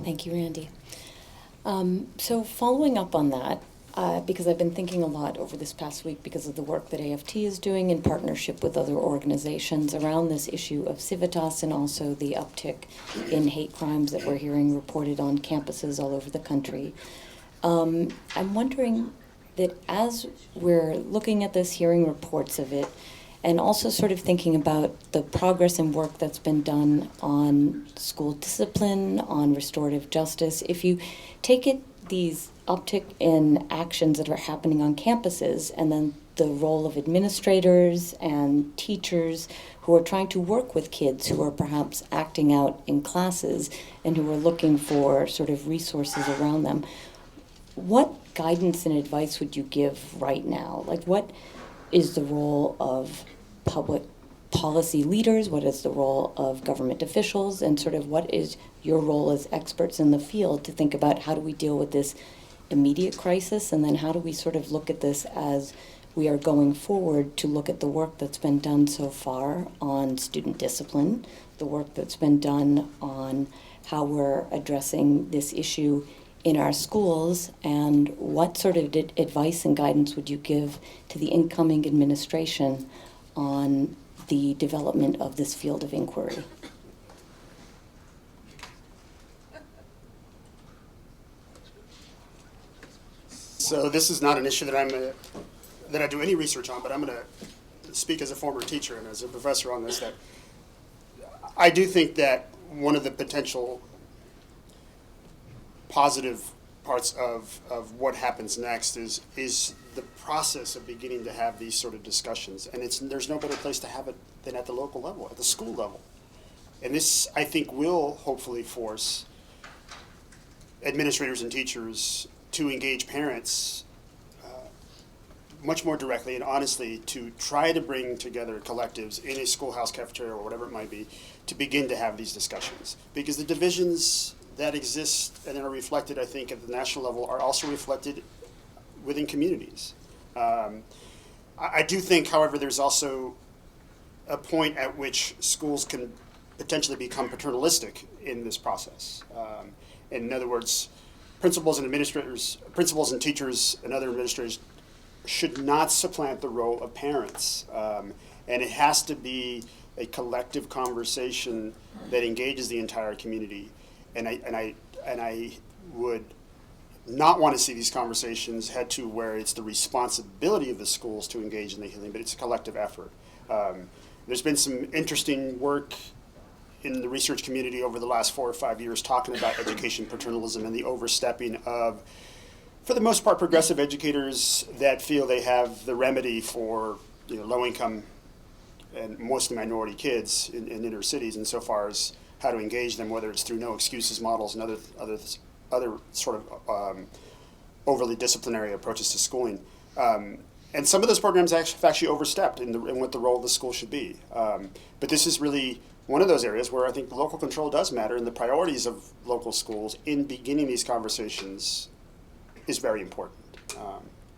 Thank you, Randy. So following up on that, because I've been thinking a lot over this past week because of the work that AFT is doing in partnership with other organizations around this issue of Civitas and also the uptick in hate crimes that we're hearing reported on campuses all over the country. I'm wondering that as we're looking at this, hearing reports of it, and also sort of thinking about the progress and work that's been done on school discipline, on restorative justice, if you take it, these uptick in actions that are happening on campuses, and then the role of administrators and teachers who are trying to work with kids who are perhaps acting out in classes and who are looking for sort of resources around them, what guidance and advice would you give right now? Like, what is the role of public policy leaders? What is the role of government officials? And sort of what is your role as experts in the field to think about how do we deal with this immediate crisis? And then how do we sort of look at this as we are going forward to look at the work that's been done so far on student discipline, the work that's been done on how we're addressing this issue in our schools, and what sort of advice and guidance would you give to the incoming administration on the development of this field of inquiry? So this is not an issue that that I do any research on, but I'm going to speak as a former teacher and as a professor on this. That I do think that one of the potential positive parts of what happens next is the process of beginning to have these sort of discussions. And there's no better place to have it than at the local level, at the school level. And this, I think, will hopefully force administrators and teachers to engage parents much more directly and honestly to try to bring together collectives in a schoolhouse cafeteria or whatever it might be to begin to have these discussions. Because the divisions that exist and are reflected, I think, at the national level are also reflected within communities. I do think, however, there's also a point at which schools can potentially become paternalistic in this process. In other words, principals and teachers and other administrators should not supplant the role of parents. And it has to be a collective conversation that engages the entire community. And I would not want to see these conversations head to where it's the responsibility of the schools to engage in the healing, but it's a collective effort. There's been some interesting work in the research community over the last 4 or 5 years talking about education paternalism and the overstepping of, for the most part, progressive educators that feel they have the remedy for low-income and mostly minority kids in inner cities insofar as how to engage them, whether it's through no excuses models and other sort of overly disciplinary approaches to schooling. And some of those programs have actually overstepped in what the role of the school should be. But this is really one of those areas where I think local control does matter, and the priorities of local schools in beginning these conversations is very important.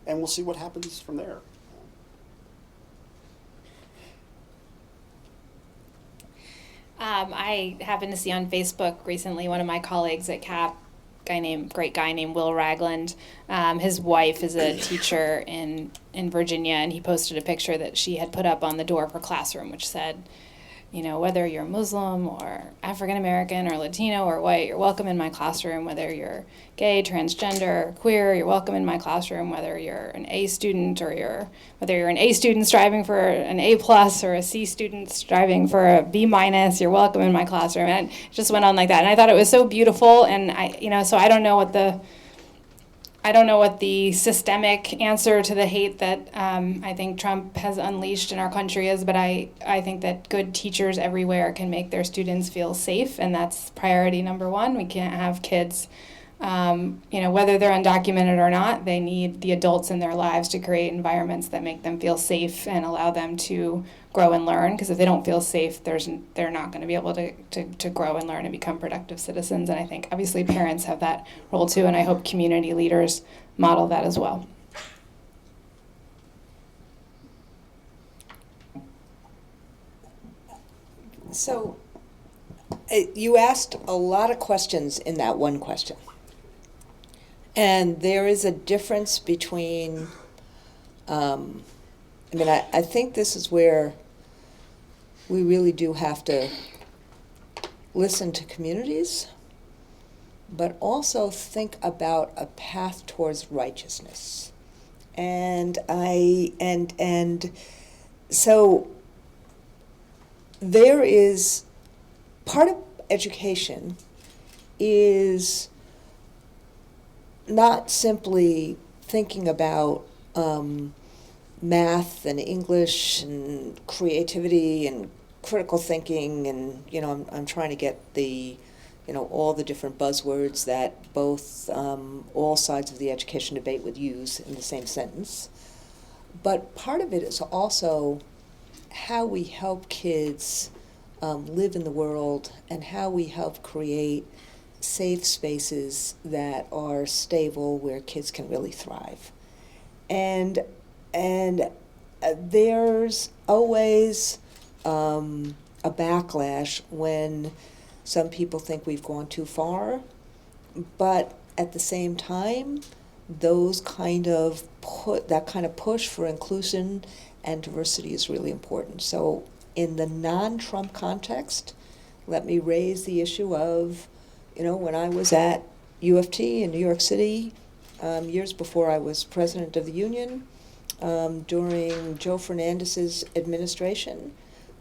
And we'll see what happens from there. I happened to see on Facebook recently one of my colleagues at CAP, great guy named Will Ragland. His wife is a teacher in Virginia, and he posted a picture that she had put up on the door of her classroom, which said, whether you're Muslim or African American or Latino or white, you're welcome in my classroom. Whether you're gay, transgender, queer, you're welcome in my classroom. Whether you're an A student or whether you're an A student striving for an A plus or a C student striving for a B minus, you're welcome in my classroom. And it just went on like that. And I thought it was so beautiful. And so I don't know what the systemic answer to the hate that I think Trump has unleashed in our country is, but I think that good teachers everywhere can make their students feel safe, and that's priority number one. We can't have kids, whether they're undocumented or not, they need the adults in their lives to create environments that make them feel safe and allow them to grow and learn, because if they don't feel safe, they're not going to be able to grow and learn and become productive citizens. And I think obviously parents have that role too, and I hope community leaders model that as well. So You asked a lot of questions in that one question. And there is a difference between, I think this is where we really do have to listen to communities, but also think about a path towards righteousness. And so there is part of education is not simply thinking about math and English and creativity and critical thinking, and I'm trying to get the all the different buzzwords that both all sides of the education debate would use in the same sentence. But part of it is also how we help kids live in the world, and how we help create safe spaces that are stable, where kids can really thrive. And there's always a backlash when some people think we've gone too far, but at the same time, that kind of push for inclusion and diversity is really important. So in the non-Trump context, let me raise the issue of, when I was at U of T in New York City, years before I was president of the union, during Joe Fernandez's administration,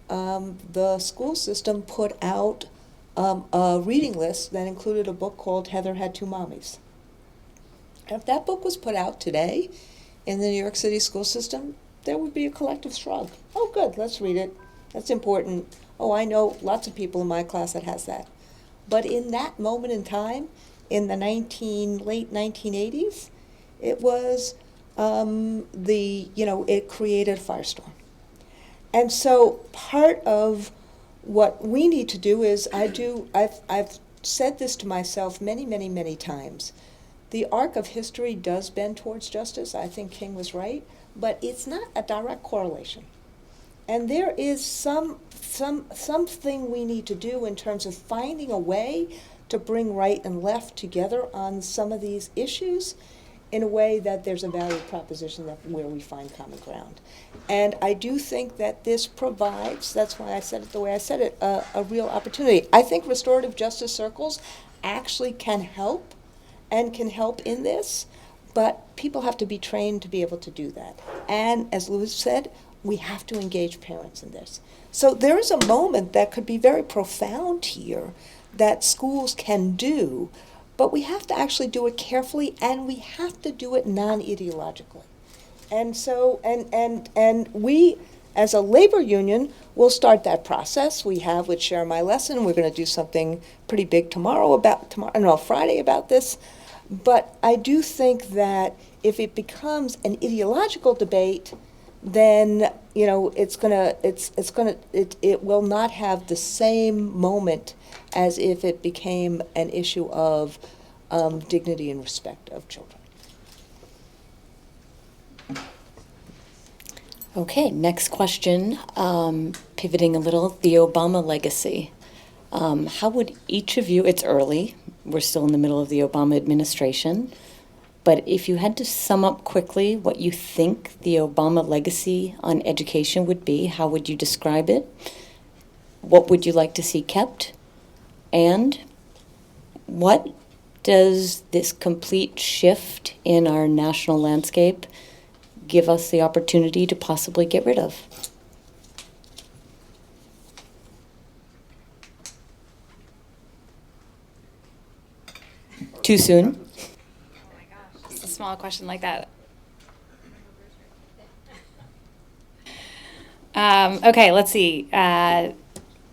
the school system put out a reading list that included a book called Heather Had Two Mommies. And if that book was put out today in the New York City school system, there would be a collective shrug. Oh, good, let's read it. That's important. Oh, I know lots of people in my class that has that. But in that moment in time, in the late 1980s, it was it created a firestorm. And so part of what we need to do is, I've said this to myself many, many, many times. The arc of history does bend towards justice. I think King was right, but it's not a direct correlation. And there is something we need to do in terms of finding a way to bring right and left together on some of these issues in a way that there's a value proposition where we find common ground. And I do think that this provides, that's why I said it the way I said it, a real opportunity. I think restorative justice circles actually can help in this, but people have to be trained to be able to do that. And as Louis said, we have to engage parents in this. So there is a moment that could be very profound here that schools can do, but we have to actually do it carefully, and we have to do it non-ideologically. And so, and we, as a labor union, will start that process. We have with Share My Lesson. We're going to do something pretty big Friday about this. But I do think that if it becomes an ideological debate, then it will not have the same moment as if it became an issue of dignity and respect of children. Okay, next question, pivoting a little, the Obama legacy. How would each of you, it's early, we're still in the middle of the Obama administration, but if you had to sum up quickly what you think the Obama legacy on education would be, how would you describe it? What would you like to see kept? And what does this complete shift in our national landscape give us the opportunity to possibly get rid of? Too soon? Oh my gosh, just a small question like that. Okay, let's see.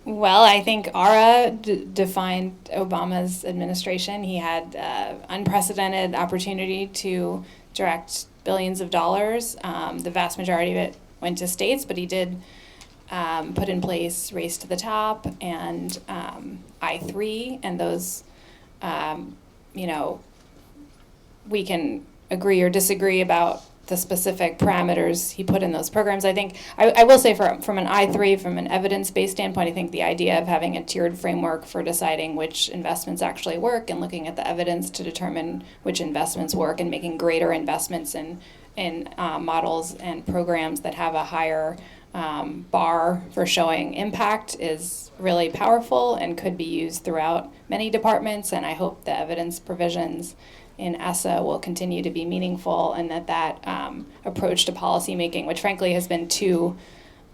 Well, I think Ara defined Obama's administration. He had unprecedented opportunity to direct billions of dollars. The vast majority of it went to states, but he did put in place Race to the Top and I-3, and those, we can agree or disagree about the specific parameters he put in those programs. I think I will say from an I3, from an evidence-based standpoint, I think the idea of having a tiered framework for deciding which investments actually work and looking at the evidence to determine which investments work and making greater investments in models and programs that have a higher bar for showing impact is really powerful and could be used throughout many departments. And I hope the evidence provisions in ESSA will continue to be meaningful, and that approach to policymaking, which frankly has been too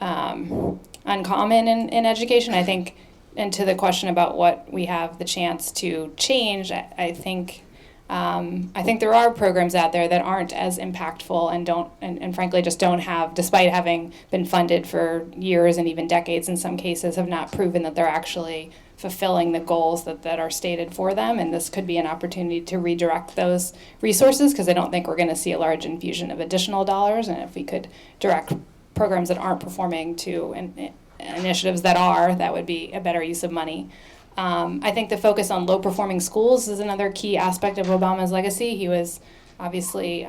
uncommon in education, I think, and to the question about what we have the chance to change, I think there are programs out there that aren't as impactful and don't, and frankly just don't have, despite having been funded for years and even decades in some cases, have not proven that they're actually fulfilling the goals that are stated for them. And this could be an opportunity to redirect those resources, because I don't think we're going to see a large infusion of additional dollars. And if we could direct programs that aren't performing to initiatives that are, that would be a better use of money. I think the focus on low-performing schools is another key aspect of Obama's legacy. He was obviously,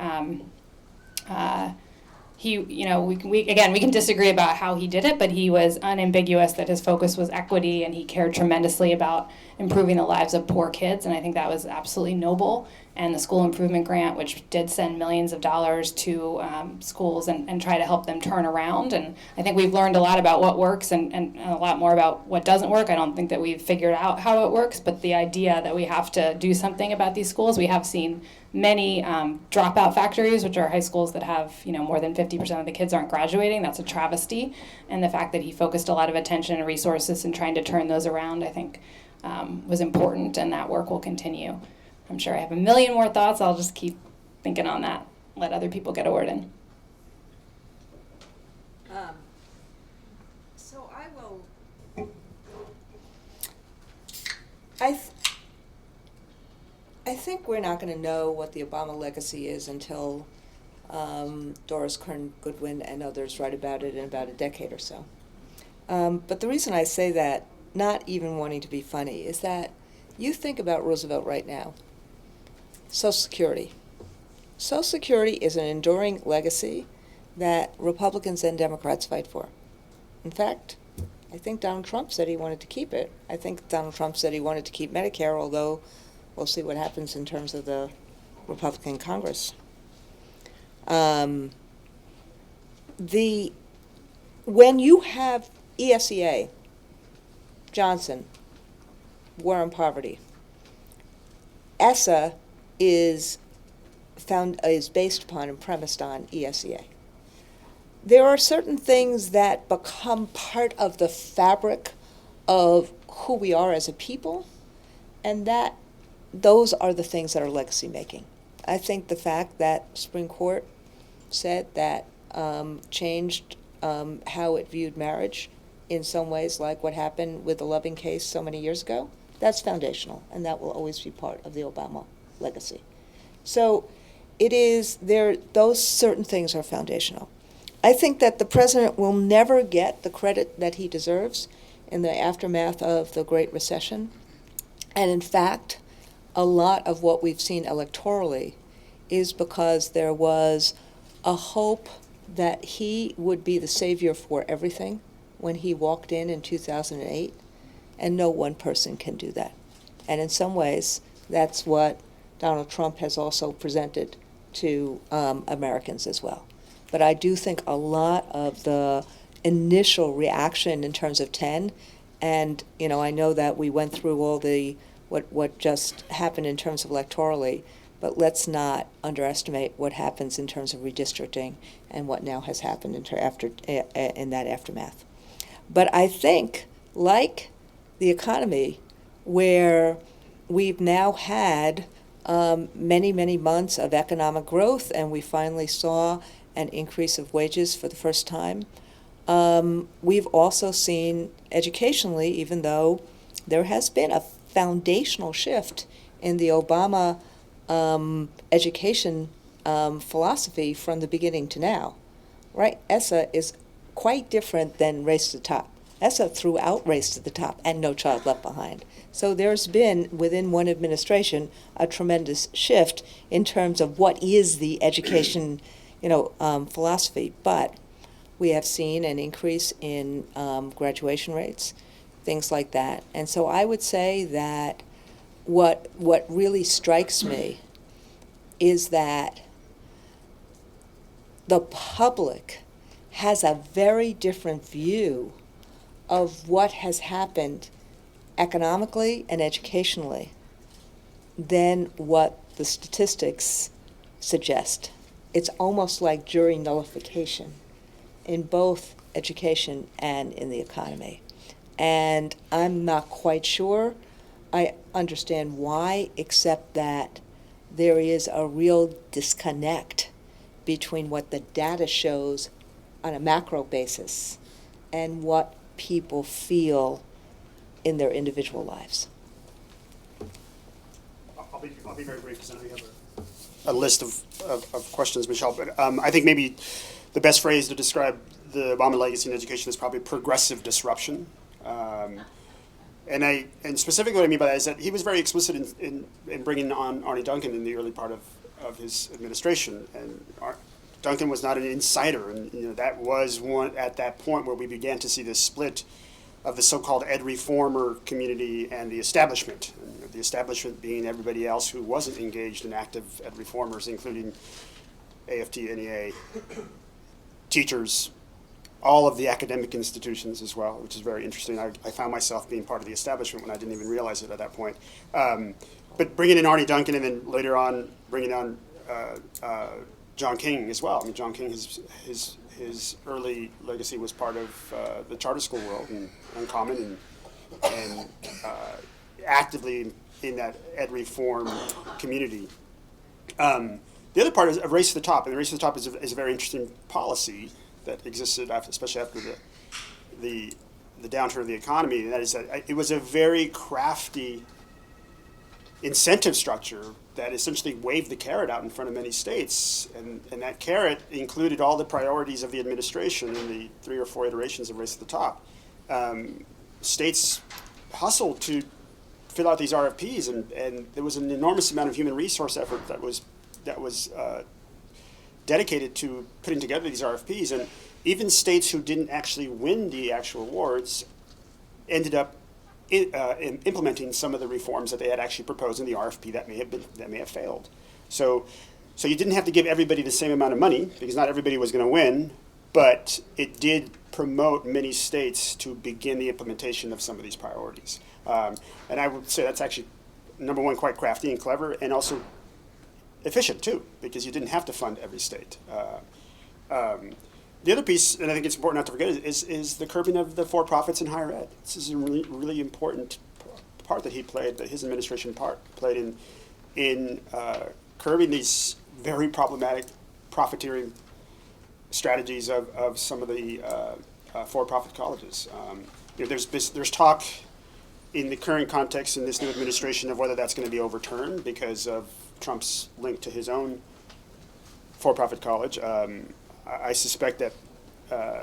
we can disagree about how he did it, but he was unambiguous that his focus was equity, and he cared tremendously about improving the lives of poor kids, and I think that was absolutely noble. And the school improvement grant, which did send millions of dollars to schools and try to help them turn around. And I think we've learned a lot about what works and a lot more about what doesn't work. I don't think that we've figured out how it works, but the idea that we have to do something about these schools, we have seen many dropout factories, which are high schools that have more than 50% of the kids aren't graduating. That's a travesty. And the fact that he focused a lot of attention and resources in trying to turn those around, I think, was important, and that work will continue. I'm sure I have a million more thoughts. I'll just keep thinking on that. Let other people get a word in. So I will. I think we're not going to know what the Obama legacy is until Doris Kearns Goodwin and others write about it in about a decade or so. But the reason I say that, not even wanting to be funny, is that you think about Roosevelt right now. Social Security. Social Security is an enduring legacy that Republicans and Democrats fight for. In fact, I think Donald Trump said he wanted to keep it. I think Donald Trump said he wanted to keep Medicare, although we'll see what happens in terms of the Republican Congress. When you have ESEA, Johnson, War on Poverty, ESSA is based upon and premised on ESEA. There are certain things that become part of the fabric of who we are as a people, and that those are the things that are legacy making. I think the fact that Supreme Court said that changed how it viewed marriage in some ways, like what happened with the Loving case so many years ago, that's foundational, and that will always be part of the Obama legacy. So it is there, those certain things are foundational. I think that the president will never get the credit that he deserves in the aftermath of the Great Recession. And in fact, a lot of what we've seen electorally is because there was a hope that he would be the savior for everything when he walked in 2008, and no one person can do that. And in some ways, that's what Donald Trump has also presented to Americans as well. But I do think a lot of the initial reaction in terms of 10, and I know that we went through all the what just happened in terms of electorally, but let's not underestimate what happens in terms of redistricting and what now has happened in that aftermath. But I think, like the economy, where we've now had many, many months of economic growth, and we finally saw an increase of wages for the first time. We've also seen educationally, even though there has been a foundational shift in the Obama education philosophy from the beginning to now, right? ESSA is quite different than Race to the Top. ESSA threw out Race to the Top and No Child Left Behind. So there's been, within one administration, a tremendous shift in terms of what is the education philosophy. But we have seen an increase in graduation rates, things like that. And so I would say that what really strikes me is that the public has a very different view of what has happened economically and educationally than what the statistics suggest. It's almost like jury nullification in both education and in the economy. And I'm not quite sure I understand why, except that there is a real disconnect between what the data shows on a macro basis and what people feel in their individual lives. I'll be very brief because I know you have a list of questions, Michelle. But I think maybe the best phrase to describe the Obama legacy in education is probably progressive disruption. And specifically what I mean by that is that he was very explicit in bringing on Arne Duncan in the early part of his administration. And Duncan was not an insider, and that was one at that point where we began to see this split of the so-called ed reformer community and the establishment. And the establishment being everybody else who wasn't engaged in active ed reformers, including AFT, NEA, teachers, all of the academic institutions as well, which is very interesting. I found myself being part of the establishment when I didn't even realize it at that point. But bringing in Arne Duncan and then later on bringing on John King as well. I mean, John King, his early legacy was part of the charter school world and Uncommon and actively in that ed reform community. The other part is a race to the top, and the race to the top is a very interesting policy that existed, especially after the downturn of the economy, and that is that it was a very crafty incentive structure that essentially waved the carrot out in front of many states, and that carrot included all the priorities of the administration in the 3 or 4 iterations of Race to the Top. States hustled to fill out these RFPs, and there was an enormous amount of human resource effort that was dedicated to putting together these RFPs, and even states who didn't actually win the actual awards ended up implementing some of the reforms that they had actually proposed in the RFP that may have failed. So you didn't have to give everybody the same amount of money because not everybody was going to win, but it did promote many states to begin the implementation of some of these priorities. And I would say that's actually, number one, quite crafty and clever, and also efficient too, because you didn't have to fund every state. The other piece, and I think it's important not to forget, is the curbing of the for-profits in higher ed. This is a really, really important part that he played, that his administration played in curbing these very problematic profiteering strategies of some of the for-profit colleges. There's talk in the current context in this new administration of whether that's going to be overturned because of Trump's link to his own for-profit college. I suspect that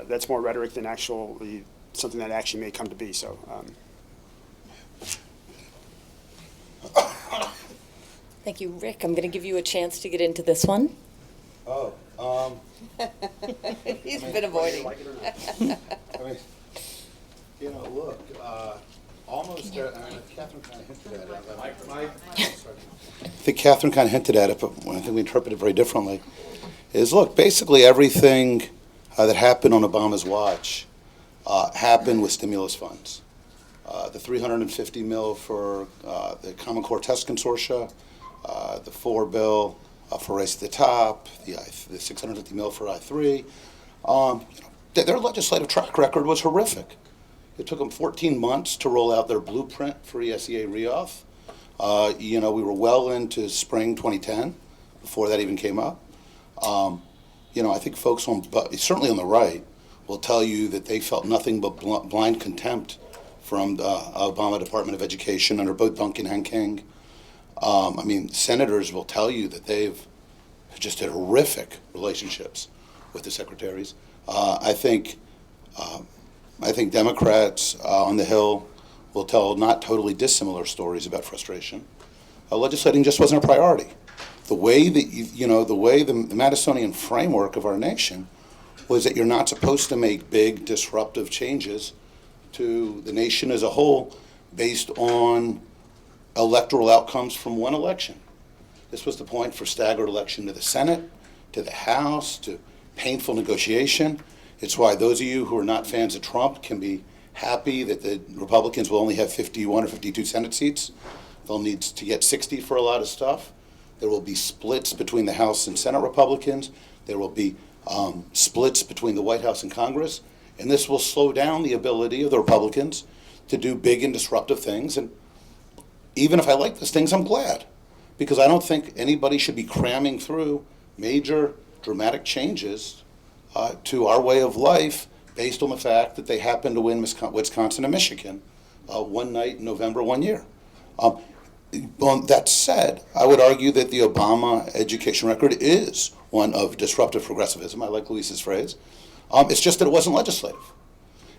that's more rhetoric than actually something that actually may come to be. So, Thank you, Rick. I'm going to give you a chance to get into this one. Oh, He's been avoiding. I mean, look, almost, Catherine kind of hinted at it. I think Catherine kind of hinted at it, but I think we interpret it very differently. Is, look, basically everything that happened on Obama's watch happened with stimulus funds. The $350 million for the Common Core Test Consortia, the 4 bill for Race to the Top, the $650 million for I-3. Their legislative track record was horrific. It took them 14 months to roll out their blueprint for ESEA reauth. We were well into spring 2010 before that even came up. I think folks certainly on the right will tell you that they felt nothing but blind contempt from the Obama Department of Education under both Duncan and King. Senators will tell you that they've just had horrific relationships with the secretaries. I think Democrats on the Hill will tell not totally dissimilar stories about frustration. Legislating just wasn't a priority the way that the way the Madisonian framework of our nation was that you're not supposed to make big disruptive changes to the nation as a whole based on electoral outcomes from one election. This was the point for staggered election to the Senate, to the House, to painful negotiation. It's why those of you who are not fans of Trump can be happy that the Republicans will only have 51 or 52 Senate seats. They'll need to get 60 for a lot of stuff. There will be splits between the House and Senate Republicans. There will be splits between the White House and Congress. And this will slow down the ability of the Republicans to do big and disruptive things. And even if I like those things, I'm glad, because I don't think anybody should be cramming through major dramatic changes to our way of life based on the fact that they happen to win Wisconsin and Michigan one night in November one year. On that said, I would argue that the Obama education record is one of disruptive progressivism. I like Luis's phrase. It's just that it wasn't legislative.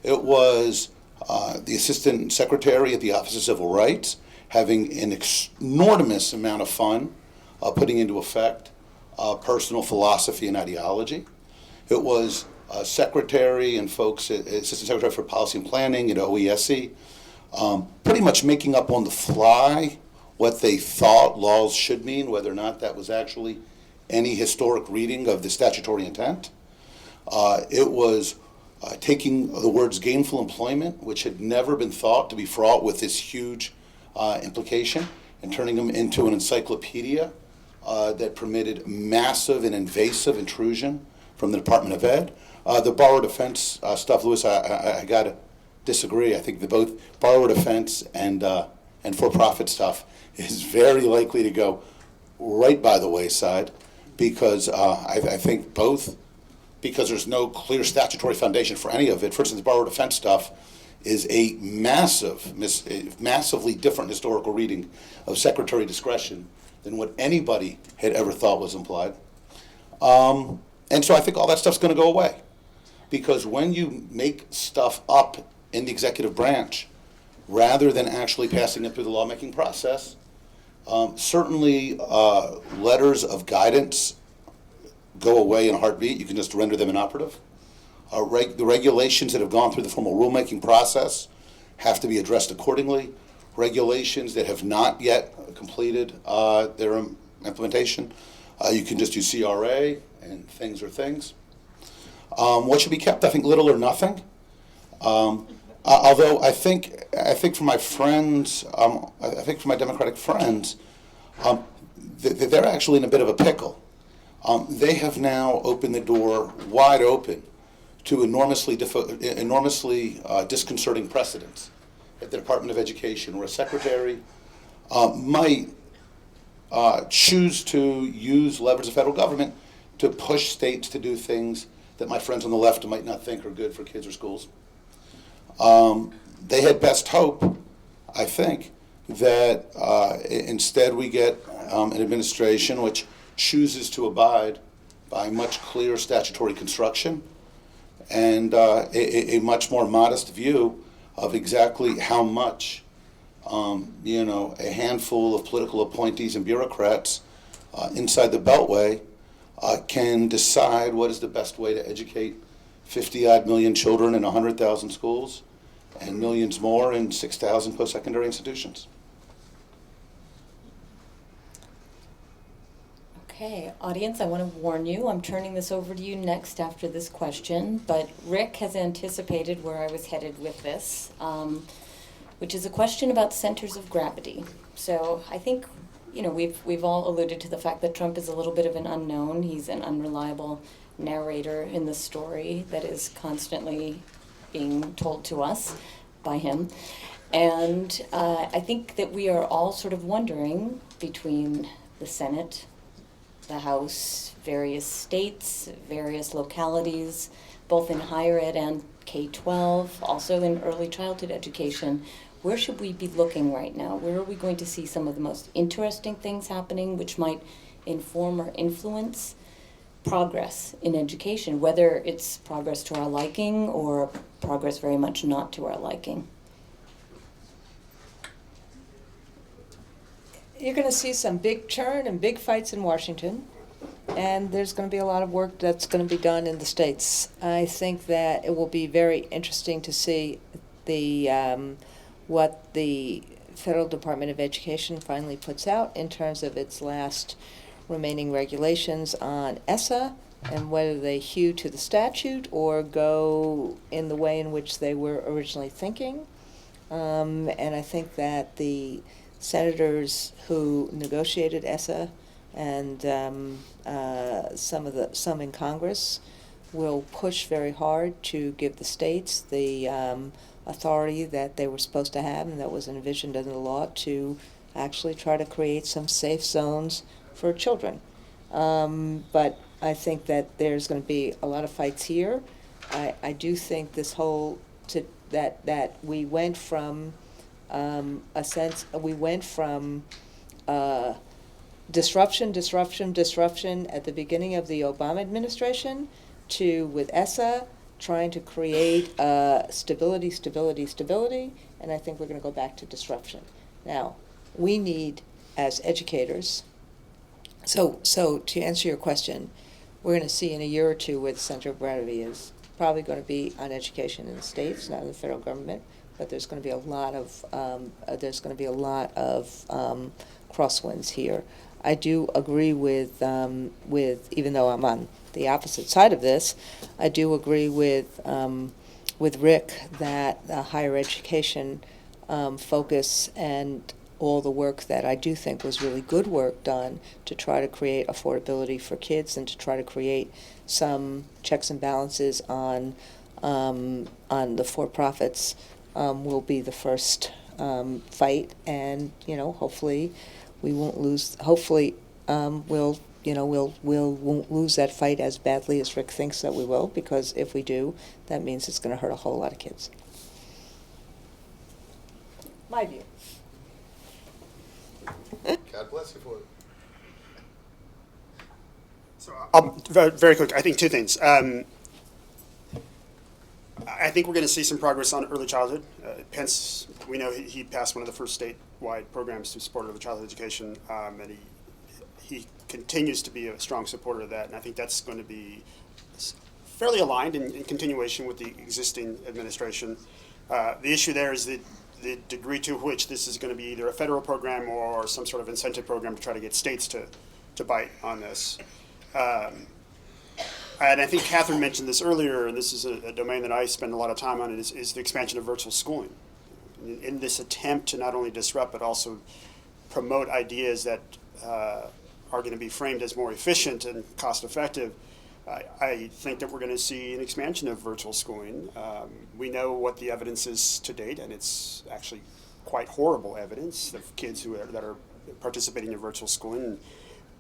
It was the assistant secretary at the Office of Civil Rights having an enormous amount of fun putting into effect personal philosophy and ideology. It was secretary and folks, assistant secretary for policy and planning at OESC, pretty much making up on the fly what they thought laws should mean, whether or not that was actually any historic reading of the statutory intent. It was taking the words gainful employment, which had never been thought to be fraught with this huge implication, and turning them into an encyclopedia that permitted massive and invasive intrusion from the Department of Ed. The borrower defense stuff, Louis, I got to disagree. I think that both borrower defense and for-profit stuff is very likely to go right by the wayside, because I think both, because there's no clear statutory foundation for any of it. For instance, borrower defense stuff is a massively different historical reading of secretary discretion than what anybody had ever thought was implied. And so I think all that stuff's going to go away, because when you make stuff up in the executive branch rather than actually passing it through the lawmaking process, certainly letters of guidance go away in a heartbeat. You can just render them inoperative. The regulations that have gone through the formal rulemaking process have to be addressed accordingly. Regulations that have not yet completed their implementation, you can just use CRA, and things are things. What should be kept? I think little or nothing. Although I think for my friends, I think for my Democratic friends, they're actually in a bit of a pickle. They have now opened the door wide open to enormously disconcerting precedents at the Department of Education, where a secretary might choose to use leverage of federal government to push states to do things that my friends on the left might not think are good for kids or schools. They had best hope, I think, that instead we get an administration which chooses to abide by much clearer statutory construction and a much more modest view of exactly how much a handful of political appointees and bureaucrats inside the Beltway can decide what is the best way to educate 50-odd million children in 100,000 schools and millions more in 6,000 post-secondary institutions. Okay, audience, I want to warn you, I'm turning this over to you next after this question, but Rick has anticipated where I was headed with this, which is a question about centers of gravity. So I think, we've all alluded to the fact that Trump is a little bit of an unknown. He's an unreliable narrator in the story that is constantly being told to us by him. And I think that we are all sort of wondering, between the Senate, the House, various states, various localities, both in higher ed and K-12, also in early childhood education, where should we be looking right now? Where are we going to see some of the most interesting things happening which might inform or influence progress in education, whether it's progress to our liking or progress very much not to our liking? you're going to see some big churn and big fights in Washington, and there's going to be a lot of work that's going to be done in the states. I think that it will be very interesting to see what the Federal Department of Education finally puts out in terms of its last remaining regulations on ESSA, and whether they hew to the statute or go in the way in which they were originally thinking. And I think that the senators who negotiated ESSA and some in Congress will push very hard to give the states the authority that they were supposed to have and that was envisioned in the law to actually try to create some safe zones for children. But I think that there's going to be a lot of fights here. I do think this whole that we went from disruption at the beginning of the Obama administration to, with ESSA, trying to create stability, and I think we're going to go back to disruption. Now, we need, as educators, so to answer your question, we're going to see in a year or two where the center of gravity is. Probably going to be on education in the states, not in the federal government, but there's going to be a lot of crosswinds here. I do agree with even though I'm on the opposite side of this, I do agree with Rick that higher education focus and all the work that I do think was really good work done to try to create affordability for kids and to try to create some checks and balances on the for-profits will be the first fight, and hopefully we won't lose. Hopefully we'll won't lose that fight as badly as Rick thinks that we will, because if we do, that means it's going to hurt a whole lot of kids. My view. God bless you for it. So very quick, I think two things. I think we're going to see some progress on early childhood. Pence, we know he passed one of the first statewide programs to support early childhood education, and he continues to be a strong supporter of that, and I think that's going to be fairly aligned in continuation with the existing administration. The issue there is the degree to which this is going to be either a federal program or some sort of incentive program to try to get states to bite on this. And I think Catherine mentioned this earlier, and this is a domain that I spend a lot of time on, is the expansion of virtual schooling. In this attempt to not only disrupt but also promote ideas that are going to be framed as more efficient and cost effective, I think that we're going to see an expansion of virtual schooling. We know what the evidence is to date, and it's actually quite horrible evidence of kids that are participating in virtual schooling. And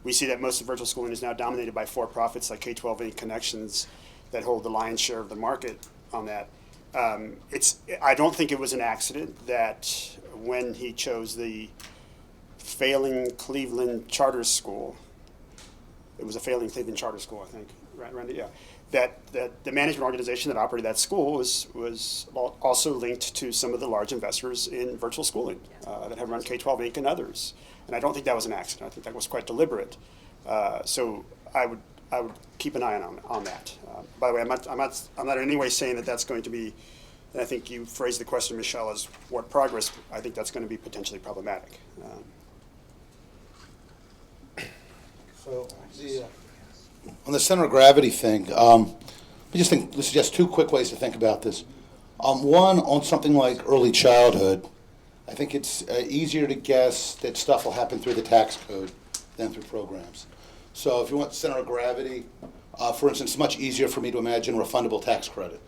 we see that most of virtual schooling is now dominated by for-profits like K-12 and Connections that hold the lion's share of the market on that. I don't think it was an accident that when he chose the failing Cleveland charter school, it was a failing Cleveland charter school, I think, right, Randy? Yeah. That the management organization that operated that school was also linked to some of the large investors in virtual schooling that have run K-12 Inc. and others. And I don't think that was an accident. I think that was quite deliberate. So I would keep an eye on that. By the way, I'm not in any way saying that that's going to be. And I think you phrased the question, Michelle, as what progress. I think that's going to be potentially problematic. On the center of gravity thing, I just think this is just two quick ways to think about this. One, on something like early childhood, I think it's easier to guess that stuff will happen through the tax code than through programs. So if you want center of gravity, for instance, it's much easier for me to imagine refundable tax credit,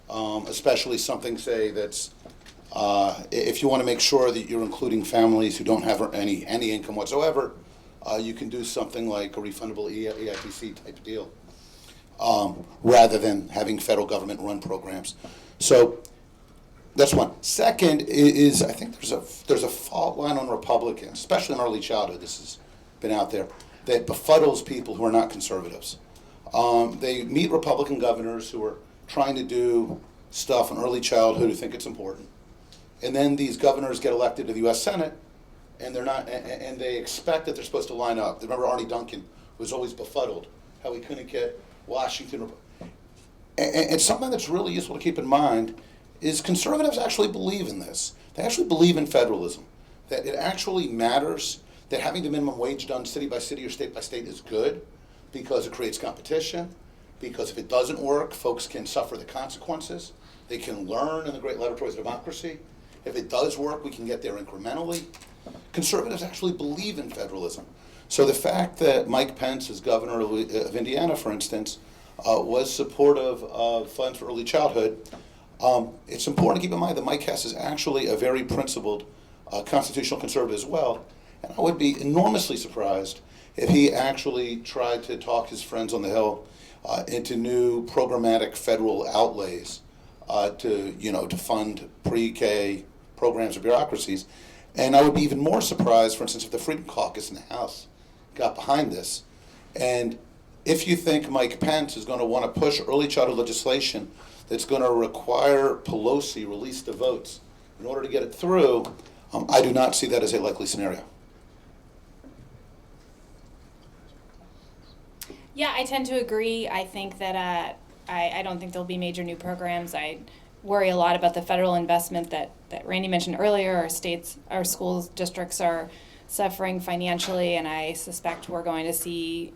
especially something, say, that's if you want to make sure that you're including families who don't have any income whatsoever, you can do something like a refundable EITC type deal, rather than having federal government run programs. So that's one. Second is I think there's a fault line on Republicans, especially in early childhood. This has been out there, that befuddles people who are not conservatives. They meet Republican governors who are trying to do stuff in early childhood who think it's important, and then these governors get elected to the U.S. Senate, and they're not, and they expect that they're supposed to line up. Remember Arnie Duncan was always befuddled how he couldn't get Washington. And something that's really useful to keep in mind is conservatives actually believe in this. They actually believe in federalism, that it actually matters, that having the minimum wage done city by city or state by state is good because it creates competition, because if it doesn't work, folks can suffer the consequences. They can learn in the great laboratories of democracy. If it does work, we can get there incrementally. Conservatives actually believe in federalism. So the fact that Mike Pence, as governor of Indiana, for instance, was supportive of funds for early childhood, it's important to keep in mind that Mike Hess is actually a very principled constitutional conservative as well. And I would be enormously surprised if he actually tried to talk his friends on the Hill into new programmatic federal outlays to fund pre-K programs or bureaucracies. And I would be even more surprised, for instance, if the Freedom Caucus in the House got behind this. And if you think Mike Pence is going to want to push early childhood legislation that's going to require Pelosi release the votes in order to get it through, I do not see that as a likely scenario. Yeah, I tend to agree. I think that I don't think there'll be major new programs. I worry a lot about the federal investment that Randy mentioned earlier. Our states, our schools, districts are suffering financially, and I suspect we're going to see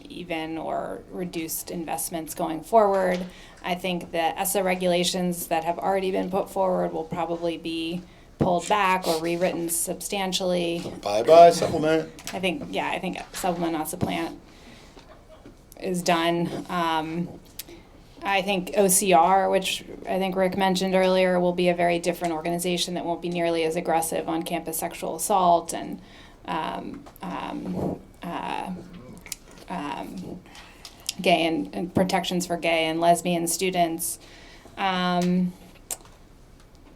even or reduced investments going forward. I think the ESSA regulations that have already been put forward will probably be pulled back or rewritten substantially. Bye-bye, supplement. I think supplement, not supplant, is done. I think OCR, which I think Rick mentioned earlier, will be a very different organization that won't be nearly as aggressive on campus sexual assault and gay and protections for gay and lesbian students.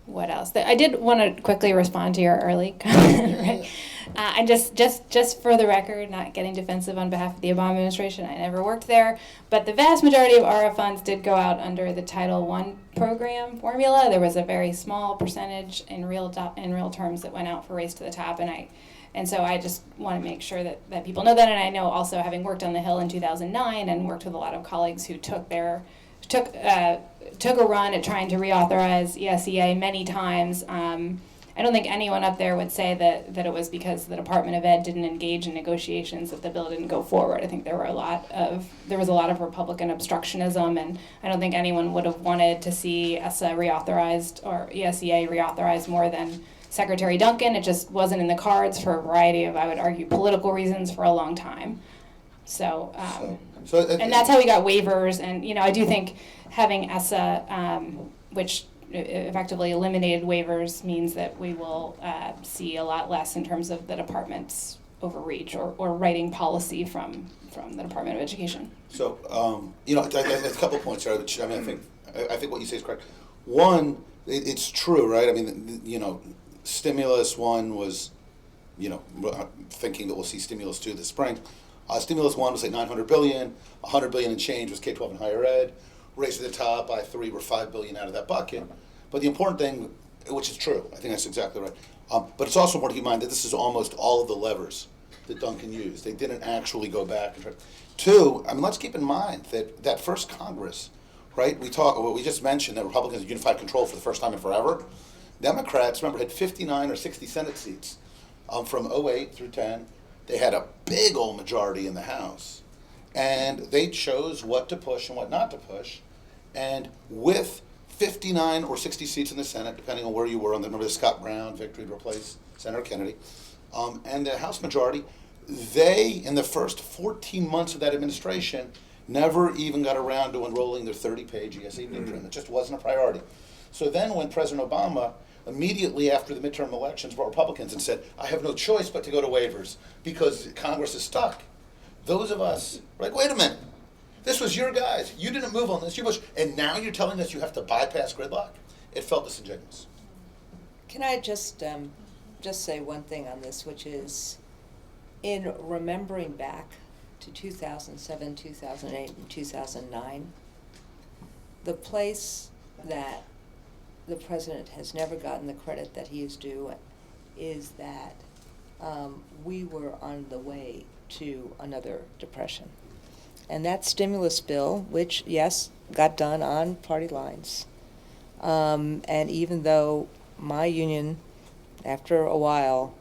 What else? I did want to quickly respond to your early comment, right? And just for the record, not getting defensive on behalf of the Obama administration, I never worked there, but the vast majority of ARA funds did go out under the Title I program formula. There was a very small percentage in real terms that went out for Race to the Top, and so I just want to make sure that people know that. And I know also, having worked on the Hill in 2009 and worked with a lot of colleagues who took a run at trying to reauthorize ESEA many times. I don't think anyone up there would say that it was because the Department of Ed didn't engage in negotiations that the bill didn't go forward. I think there was a lot of Republican obstructionism, and I don't think anyone would have wanted to see ESSA reauthorized or ESEA reauthorized more than Secretary Duncan. It just wasn't in the cards for a variety of, I would argue, political reasons for a long time. So and that's how we got waivers. And I do think having ESSA, which effectively eliminated waivers, means that we will see a lot less in terms of the department's overreach or writing policy from the Department of Education. So, a couple of points there, which I think what you say is correct. One, it's true, right? I mean, stimulus one was, thinking that we'll see stimulus two this spring. Stimulus one was like $900 billion, $100 billion and change was K-12 and higher ed. Race to the Top by 3 were $5 billion out of that bucket. But the important thing, which is true, I think that's exactly right. But it's also important to keep in mind that this is almost all of the levers that Duncan used. They didn't actually go back and try. Two, let's keep in mind that first Congress, right? We just mentioned that Republicans had unified control for the first time in forever. Democrats, remember, had 59 or 60 Senate seats from 08 through 10. They had a big old majority in the House. And they chose what to push and what not to push. And with 59 or 60 seats in the Senate, depending on where you were on remember the Scott Brown victory to replace Senator Kennedy, and the House majority, they, in the first 14 months of that administration, never even got around to enrolling their 30-page ESA midterm. It just wasn't a priority. So then when President Obama, immediately after the midterm elections, brought Republicans and said, I have no choice but to go to waivers because Congress is stuck. Those of us were like, wait a minute, this was your guys. You didn't move on this, you pushed, and now you're telling us you have to bypass gridlock? It felt disingenuous. Can I just say one thing on this, which is, in remembering back to 2007, 2008, and 2009, the place that the president has never gotten the credit that he is due is that we were on the way to another depression. And that stimulus bill, which, yes, got done on party lines, and even though my union, after a while,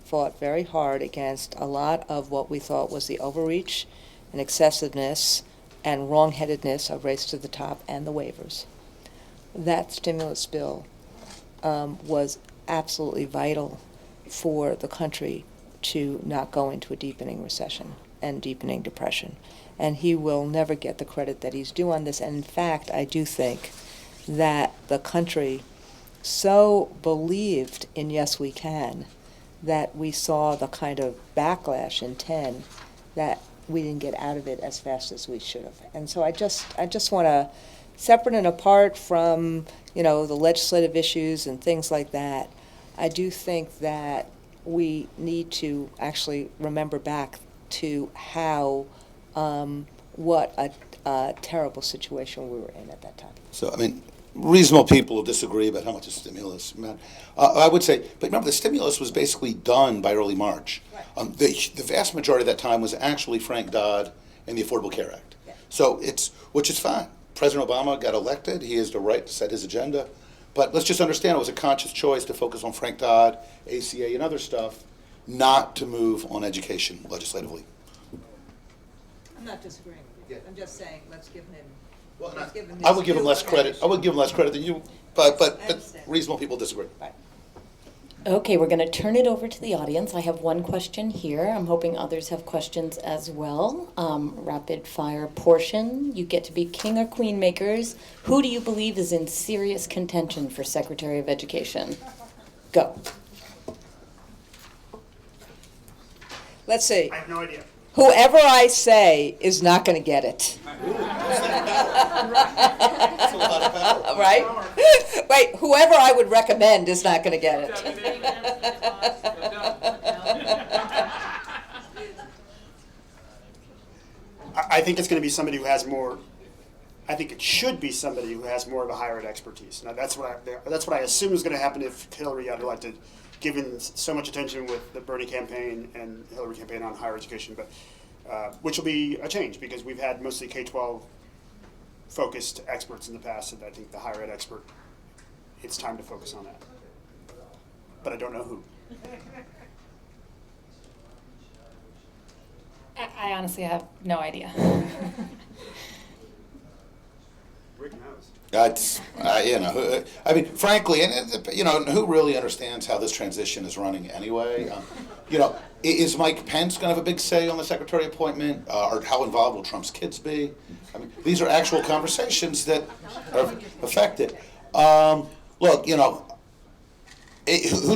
fought very hard against a lot of what we thought was the overreach and excessiveness and wrongheadedness of Race to the Top and the waivers, that stimulus bill was absolutely vital for the country to not go into a deepening recession and deepening depression. And he will never get the credit that he's due on this. And in fact, I do think that the country so believed in Yes We Can that we saw the kind of backlash in 10 that we didn't get out of it as fast as we should have. And so I just want to, separate and apart from, the legislative issues and things like that, I do think that we need to actually remember back to how, what a terrible situation we were in at that time. So, reasonable people will disagree about how much is stimulus. I would say, but remember, the stimulus was basically done by early March. Right. The vast majority of that time was actually Frank Dodd and the Affordable Care Act. Yeah. So which is fine. President Obama got elected. He has the right to set his agenda. But let's just understand it was a conscious choice to focus on Frank Dodd, ACA, and other stuff, not to move on education legislatively. I'm not disagreeing with you. Yeah. I'm just saying, let's give him. Well, let's give him I his would give him due less credit. recognition. I would give him less credit than you, but understand. reasonable people disagree. Right. Okay, we're going to turn it over to the audience. I have one question here. I'm hoping others have questions as well. Rapid fire portion. You get to be king or queen makers. Who do you believe is in serious contention for Secretary of Education? Go. Let's see. I have no idea. Whoever I say is not going to get it. That's a lot of power. Right? Wait, whoever I would recommend is not going to get it. I think it's going to be somebody who has more. I think it should be somebody who has more of a higher ed expertise. Now that's what I assume is going to happen if Hillary got elected, given so much attention with the Bernie campaign and Hillary campaign on higher education. But which will be a change because we've had mostly K-12 focused experts in the past, and I think the higher ed expert, it's time to focus on that. But I don't know who. I honestly have no idea. Rick knows. That's, frankly, and who really understands how this transition is running anyway? Is Mike Pence going to have a big say on the secretary appointment, or how involved will Trump's kids be? These are actual conversations that are affected. Look, who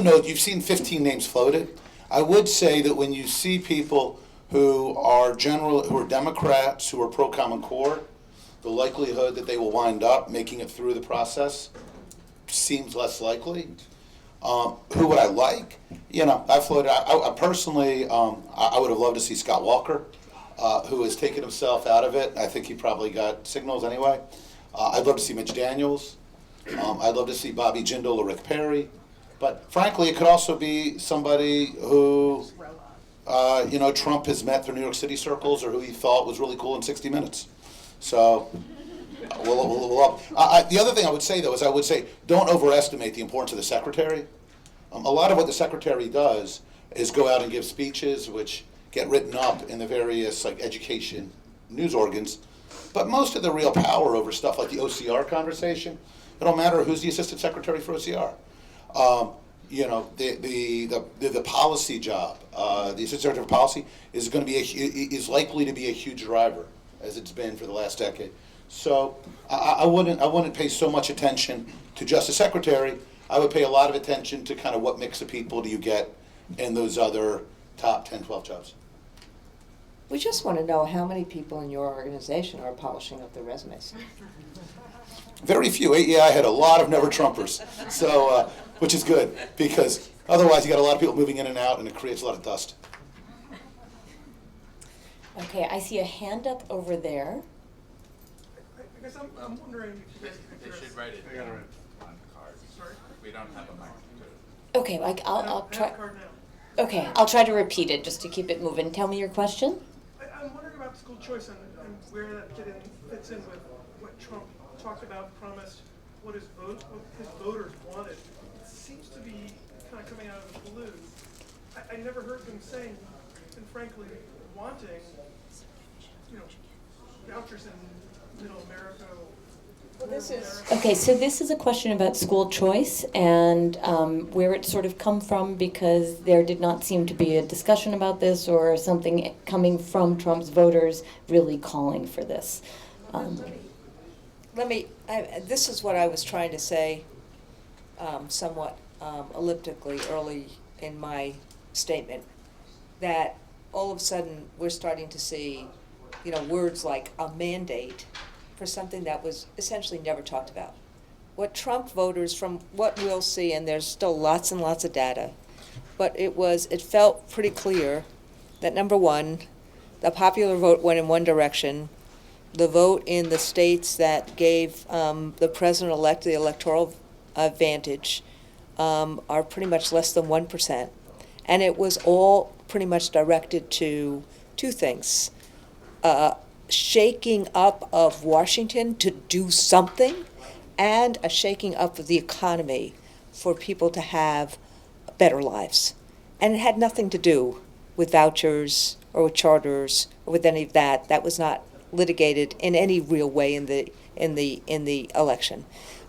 knows? You've seen 15 names floated. I would say that when you see people who are Democrats, who are pro-Common Core, the likelihood that they will wind up making it through the process seems less likely. Who would I like? I floated. I personally, I would have loved to see Scott Walker, who has taken himself out of it. I think he probably got signals anyway. I'd love to see Mitch Daniels. I'd love to see Bobby Jindal or Rick Perry. But frankly, it could also be somebody who, Trump has met through New York City circles, or who he thought was really cool in 60 Minutes. So, the other thing I would say, though, is I would say don't overestimate the importance of the secretary. A lot of what the secretary does is go out and give speeches, which get written up in the various education news organs. But most of the real power over stuff like the OCR conversation, it don't matter who's the assistant secretary for OCR. The policy job, the assistant secretary for policy is going to be is likely to be a huge driver, as it's been for the last decade. So I wouldn't pay so much attention to just a secretary. I would pay a lot of attention to kind of what mix of people do you get in those other top 10, 12 jobs. We just want to know how many people in your organization are polishing up their resumes. Very few. AEI had a lot of never-Trumpers, so which is good, because otherwise you got a lot of people moving in and out, and it creates a lot of dust. Okay, I see a hand up over there. I guess I'm wondering. They should write it down on the card. Sorry? We don't have a mic. Okay, I'll I have try. a card now. Okay, I'll try to repeat it just to keep it moving. Tell me your question. I'm wondering about school choice and where that fits in with what Trump talked about, promised, what his voters wanted. It seems to be kind of coming out of the blue. I never heard them saying, and frankly, wanting, vouchers in middle America. Well, this is- rural America. Okay, so this is a question about school choice and where it sort of come from, because there did not seem to be a discussion about this or something coming from Trump's voters really calling for this. This is what I was trying to say somewhat elliptically early in my statement, that all of a sudden we're starting to see, words like a mandate for something that was essentially never talked about. What Trump voters, from what we'll see, and there's still lots and lots of data, but it felt pretty clear that, number one, the popular vote went in one direction. The vote in the states that gave the president-elect the electoral advantage are pretty much less than 1%. And it was all pretty much directed to two things. Shaking up of Washington to do something, and a shaking up of the economy for people to have better lives. And it had nothing to do with vouchers or with charters or with any of that. That was not litigated in any real way in the election.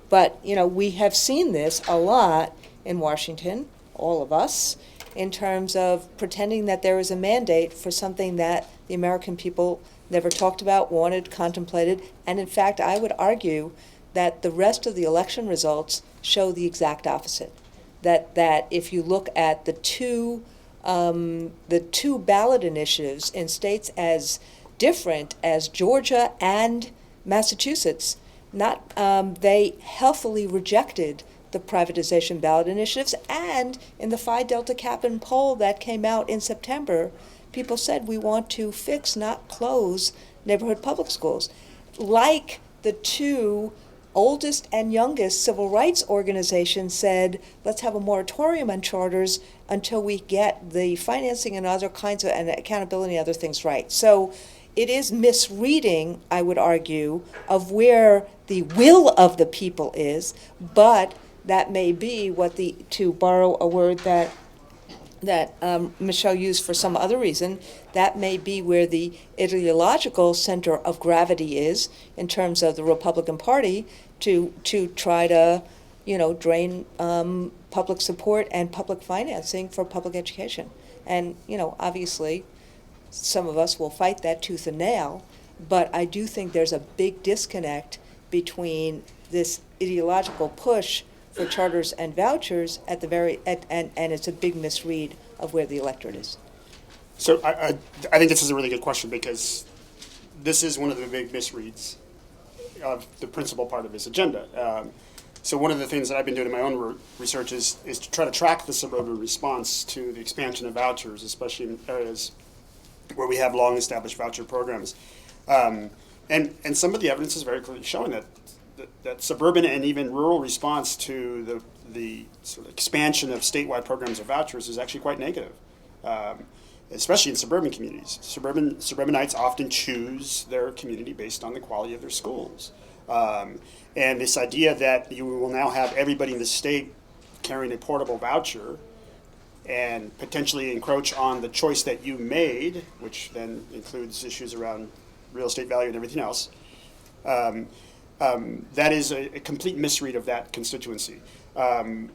But we have seen this a lot in Washington, all of us, in terms of pretending that there is a mandate for something that the American people never talked about, wanted, contemplated, and in fact, I would argue that the rest of the election results show the exact opposite. That if you look at the two ballot initiatives in states as different as Georgia and Massachusetts, they healthily rejected the privatization ballot initiatives, and in the Phi Delta Kappan poll that came out in September, people said we want to fix, not close, neighborhood public schools. Like the two oldest and youngest civil rights organizations said, let's have a moratorium on charters until we get the financing and other kinds of, and accountability and other things right. So it is misreading, I would argue, of where the will of the people is, but that may be what to borrow a word that Michelle used for some other reason, that may be where the ideological center of gravity is in terms of the Republican Party to try to, drain public support and public financing for public education. And, obviously, some of us will fight that tooth and nail, but I do think there's a big disconnect between this ideological push for charters and vouchers and it's a big misread of where the electorate is. So I think this is a really good question, because this is one of the big misreads of the principal part of his agenda. So one of the things that I've been doing in my own research is to try to track the suburban response to the expansion of vouchers, especially in areas where we have long-established voucher programs. And some of the evidence is very clearly showing that suburban and even rural response to the sort of expansion of statewide programs of vouchers is actually quite negative, especially in suburban communities. Suburbanites often choose their community based on the quality of their schools. And this idea that you will now have everybody in the state carrying a portable voucher and potentially encroach on the choice that you made, which then includes issues around real estate value and everything else, that is a complete misread of that constituency. A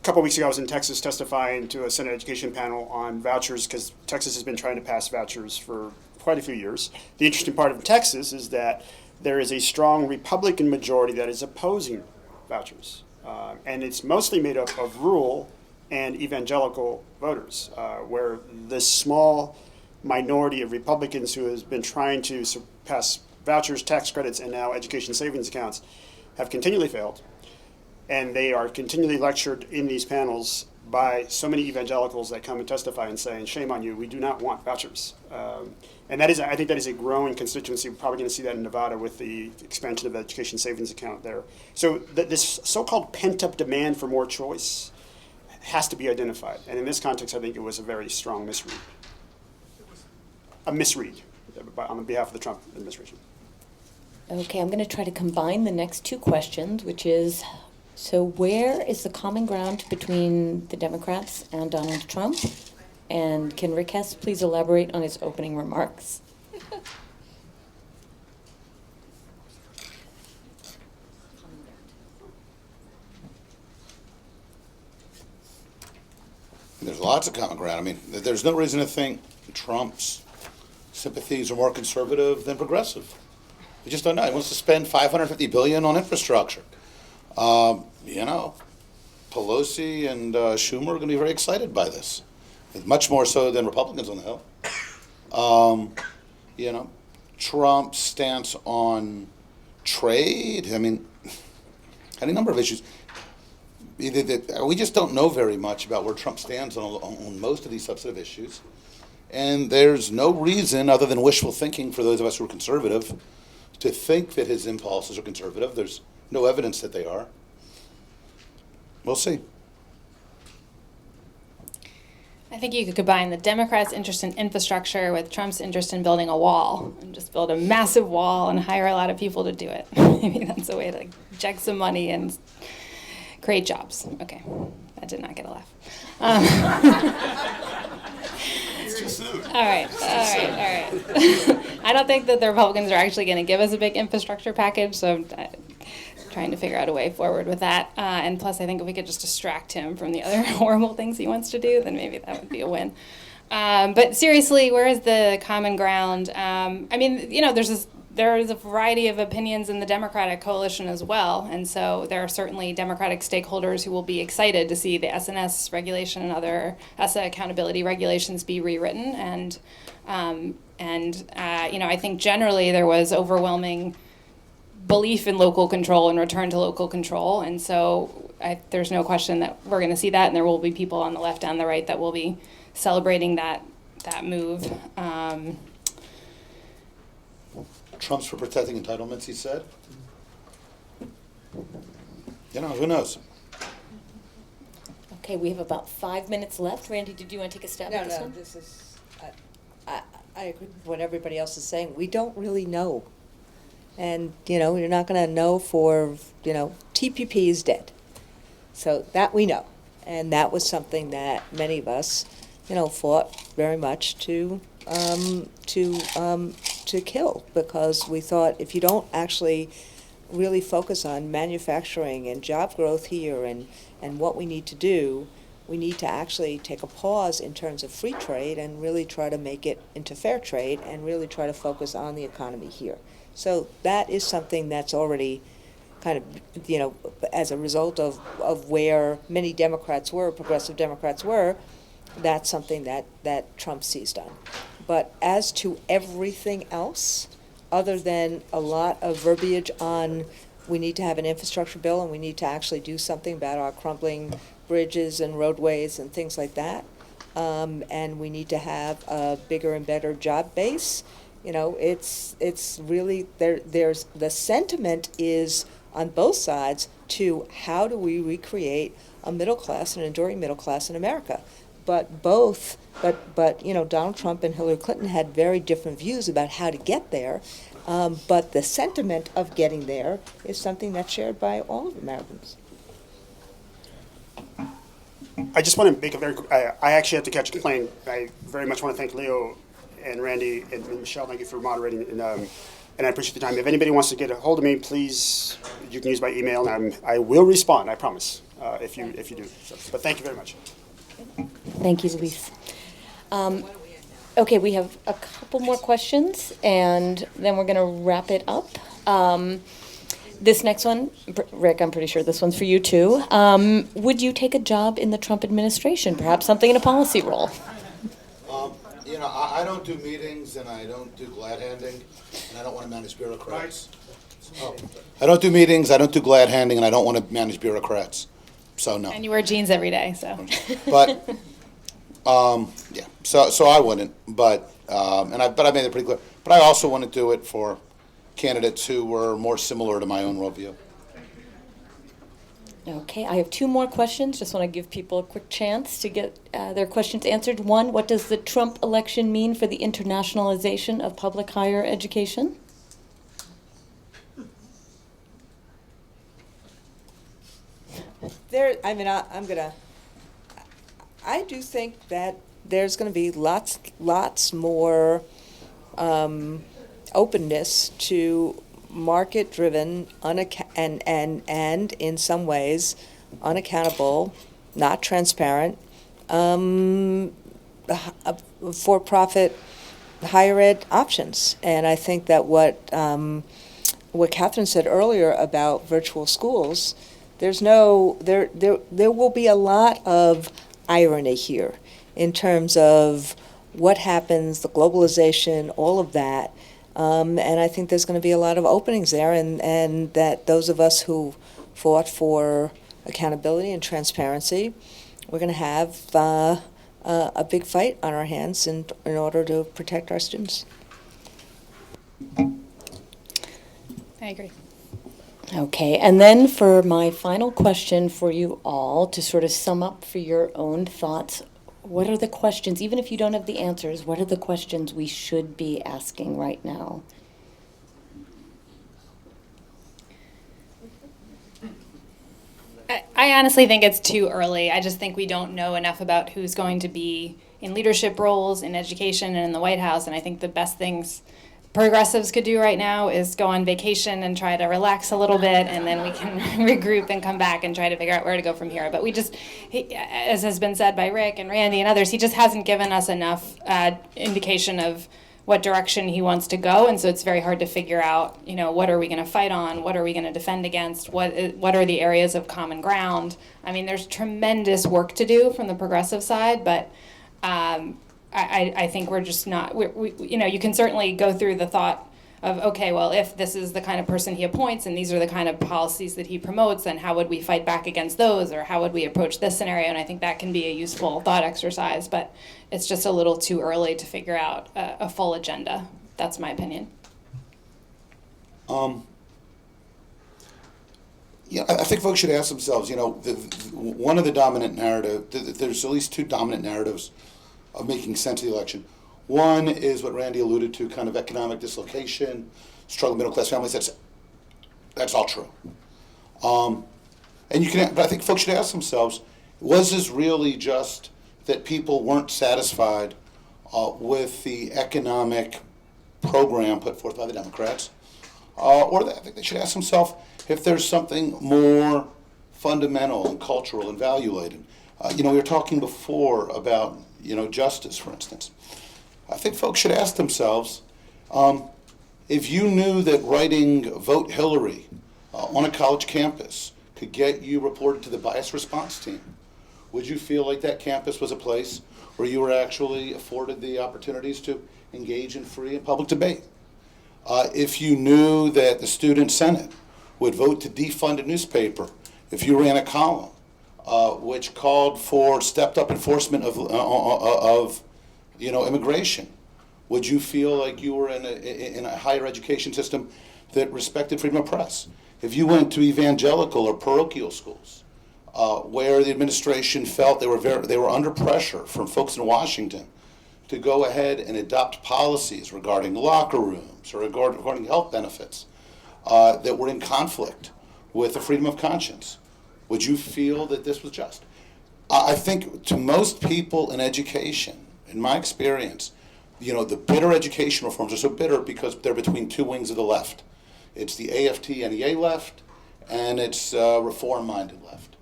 couple weeks ago, I was in Texas testifying to a Senate education panel on vouchers, because Texas has been trying to pass vouchers for quite a few years. The interesting part of Texas is that there is a strong Republican majority that is opposing vouchers. And it's mostly made up of rural and evangelical voters, where this small minority of Republicans who has been trying to pass vouchers, tax credits, and now education savings accounts have continually failed. And they are continually lectured in these panels by so many evangelicals that come and testify and saying, shame on you, we do not want vouchers. And I think that is a growing constituency. We're probably going to see that in Nevada with the expansion of the education savings account there. So this so-called pent-up demand for more choice has to be identified. And in this context, I think it was a very strong misread. A misread on behalf of the Trump administration. Okay, I'm going to try to combine the next two questions, which is, so where is the common ground between the Democrats and Donald Trump? And can Rick Hess please elaborate on his opening remarks? There's lots of common ground. I mean, there's no reason to think Trump's sympathies are more conservative than progressive. We just don't know. He wants to spend $550 billion on infrastructure. You know, Pelosi and Schumer are going to be very excited by this, much more so than Republicans on the Hill. You know, Trump's stance on trade. I mean, any number of issues. We just don't know very much about where Trump stands on most of these substantive issues. And there's no reason other than wishful thinking for those of us who are conservative to think that his impulses are conservative. There's no evidence that they are. We'll see. I think you could combine the Democrats' interest in infrastructure with Trump's interest in building a wall, and just build a massive wall and hire a lot of people to do it. Maybe that's a way to inject some money and create jobs. Okay, that did not get a laugh. All right. I don't think that the Republicans are actually going to give us a big infrastructure package, so I'm trying to figure out a way forward with that. And plus, I think if we could just distract him from the other horrible things he wants to do, then maybe that would be a win. But seriously, where is the common ground? I mean, you know, there is a variety of opinions in the Democratic coalition as well, and so there are certainly Democratic stakeholders who will be excited to see the SNS regulation and other ESSA accountability regulations be rewritten. And you know, I think generally there was overwhelming belief in local control and return to local control, and so there's no question that we're going to see that, and there will be people on the left and the right that will be celebrating that move. Trump's for protecting entitlements, he said. You know, who knows? Okay, we have about 5 minutes left. Randy, did you want to take a stab at this one? No, this is, I agree with what everybody else is saying. We don't really know. And, you know, you're not going to know for, you know, TPP is dead. So that we know. And that was something that many of us, you know, fought very much to kill, because we thought if you don't actually really focus on manufacturing and job growth here and what we need to do, we need to actually take a pause in terms of free trade and really try to make it into fair trade and really try to focus on the economy here. So that is something that's already kind of, you know, as a result of where many Democrats were, progressive Democrats were, that's something that Trump seized on. But as to everything else, other than a lot of verbiage on we need to have an infrastructure bill and we need to actually do something about our crumbling bridges and roadways and things like that, and we need to have a bigger and better job base, you know, it's really, there's the sentiment is on both sides to how do we recreate a middle class, an enduring middle class in America. But you know, Donald Trump and Hillary Clinton had very different views about how to get there. But the sentiment of getting there is something that's shared by all of Americans. I just want to make a very quick, I actually have to catch a plane. I very much want to thank Leo and Randy and Michelle. Thank you for moderating, and I appreciate the time. If anybody wants to get a hold of me, please, you can use my email, and I will respond, I promise, if you do. So, but thank you very much. Thank you, Luis. Okay, we have a couple more questions, and then we're going to wrap it up. This next one, Rick, I'm pretty sure this one's for you too. Would you take a job in the Trump administration, perhaps something in a policy role? You know, I don't do meetings, and I don't do glad handing, and I don't want to manage bureaucrats. I don't do meetings, I don't do glad handing, and I don't want to manage bureaucrats. So no. And you wear jeans every day, so. But yeah, so I wouldn't. But I made it pretty clear. But I also want to do it for candidates who were more similar to my own worldview. Okay, I have two more questions. Just want to give people a quick chance to get their questions answered. One, what does the Trump election mean for the internationalization of public higher education? I do think that there's gonna be lots more openness to market-driven, and in some ways, unaccountable, not transparent, for-profit higher ed options. And I think that what Catherine said earlier about virtual schools, there will be a lot of irony here in terms of what happens, the globalization, all of that. And I think there's going to be a lot of openings there, and that those of us who fought for accountability and transparency, we're going to have a big fight on our hands in order to protect our students. I agree. Okay, and then for my final question for you all, to sort of sum up for your own thoughts, what are the questions, even if you don't have the answers, what are the questions we should be asking right now? I honestly think it's too early. I just think we don't know enough about who's going to be in leadership roles in education and in the White House, and I think the best things progressives could do right now is go on vacation and try to relax a little bit, and then we can regroup and come back and try to figure out where to go from here. But as has been said by Rick and Randy and others, he just hasn't given us enough indication of what direction he wants to go, and so it's very hard to figure out, what are we going to fight on, what are we going to defend against, what are the areas of common ground. I mean, there's tremendous work to do from the progressive side, but I think we're just not, you can certainly go through the thought of, okay, well, if this is the kind of person he appoints and these are the kind of policies that he promotes, then how would we fight back against those, or how would we approach this scenario? And I think that can be a useful thought exercise, but it's just a little too early to figure out a full agenda. That's my opinion. Yeah, I think folks should ask themselves, one of the dominant narrative, there's at least two dominant narratives of making sense of the election. One is what Randy alluded to, kind of economic dislocation, struggling middle class families. That's all true. But I think folks should ask themselves, was this really just that people weren't satisfied with the economic program put forth by the Democrats? Or I think they should ask themselves if there's something more fundamental and cultural and value-laden. We were talking before about justice, for instance. I think folks should ask themselves, if you knew that writing Vote Hillary on a college campus could get you reported to the bias response team, would you feel like that campus was a place where you were actually afforded the opportunities to engage in free and public debate? If you knew that the student senate would vote to defund a newspaper if you ran a column which called for stepped-up enforcement of immigration, would you feel like you were in a higher education system that respected freedom of press? If you went to evangelical or parochial schools, where the administration felt they were under pressure from folks in Washington to go ahead and adopt policies regarding locker rooms or regarding health benefits that were in conflict with the freedom of conscience, would you feel that this was just? I think to most people in education, in my experience, the bitter education reforms are so bitter because they're between two wings of the left. It's the AFT-NEA left, and it's reform-minded left.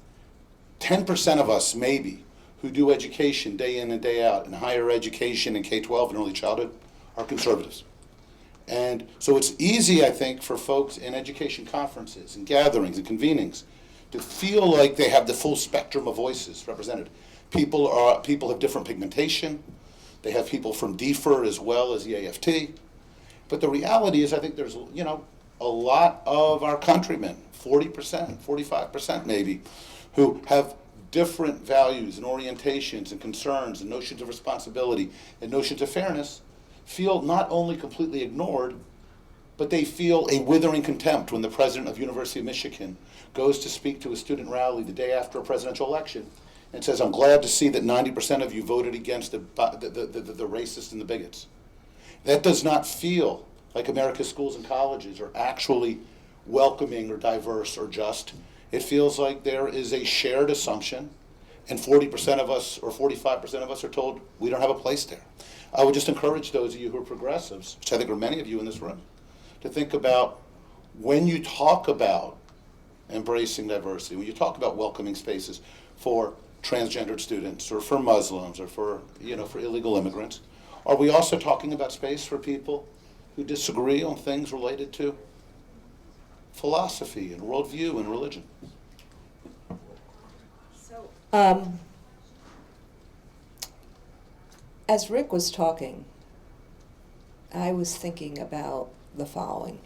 10% of us, maybe, who do education day in and day out in higher education and K-12 and early childhood are conservatives. And so it's easy, I think, for folks in education conferences and gatherings and convenings to feel like they have the full spectrum of voices represented. People have different pigmentation. They have people from DFER as well as the AFT. But the reality is, I think there's a lot of our countrymen, 40%, 45% maybe, who have different values and orientations and concerns and notions of responsibility and notions of fairness, feel not only completely ignored, but they feel a withering contempt when the president of University of Michigan goes to speak to a student rally the day after a presidential election and says, "I'm glad to see that 90% of you voted against the racists and the bigots." That does not feel like America's schools and colleges are actually welcoming or diverse or just. It feels like there is a shared assumption, and 40% of us or 45% of us are told we don't have a place there. I would just encourage those of you who are progressives, which I think are many of you in this room, to think about when you talk about embracing diversity, when you talk about welcoming spaces for transgendered students or for Muslims or for illegal immigrants, are we also talking about space for people who disagree on things related to philosophy and worldview and religion? As Rick was talking, I was thinking about the following.